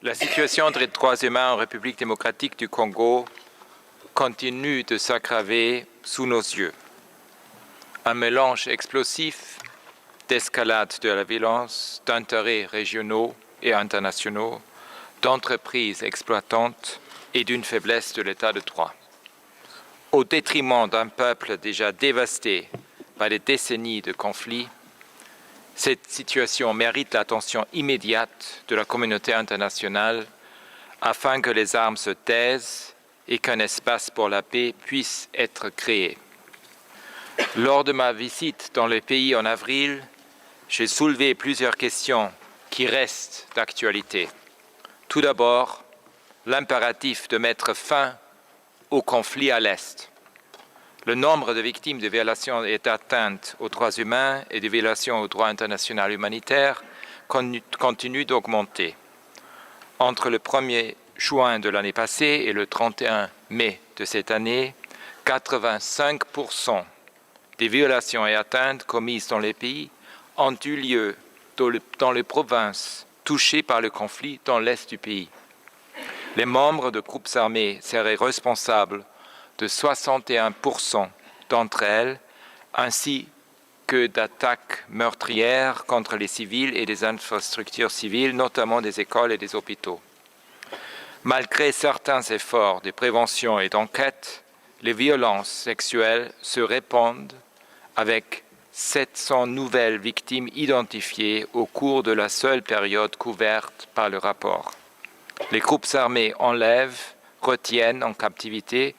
La situation des droits humains en République démocratique du Congo continue de s'aggraver sous nos yeux. Un mélange explosif d'escalade de la violence, d'intérêts régionaux et internationaux, d'entreprises exploitantes et d'une faiblesse de l'état de droit. Au détriment d'un peuple déjà dévasté par des décennies de conflits, cette situation mérite l'attention immédiate de la communauté internationale afin que les armes se taisent et qu'un espace pour la paix puisse être créé. Lors de ma visite dans le pays en avril, j'ai soulevé plusieurs questions qui restent d'actualité. Tout d'abord, l'impératif de mettre fin au conflit à l'Est. Le nombre de victimes de violations et d'atteintes aux droits humains et de violations au droit international humanitaire continue d'augmenter. Entre le 1er juin de l'année passée et le 31 mai de cette année, 85% des violations et atteintes commises dans les pays ont eu lieu dans les provinces touchées par le conflit dans l'est du pays. Les membres de groupes armés seraient responsables de 61% d'entre elles, ainsi que d'attaques meurtrières contre les civils et des infrastructures civiles, notamment des écoles et des hôpitaux. Malgré certains efforts de prévention et d'enquête, les violences sexuelles se répandent avec 700 nouvelles victimes identifiées au cours de la seule période couverte par le rapport. Les groupes armés enlèvent, retiennent en captivité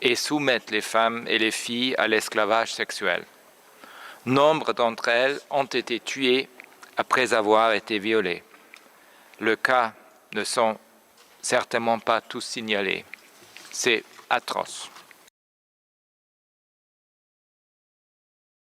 et soumettent les femmes et les filles à l'esclavage sexuel. Nombre d'entre elles ont été tuées après avoir été violées. Les cas ne sont certainement pas tous signalés. C'est atroce.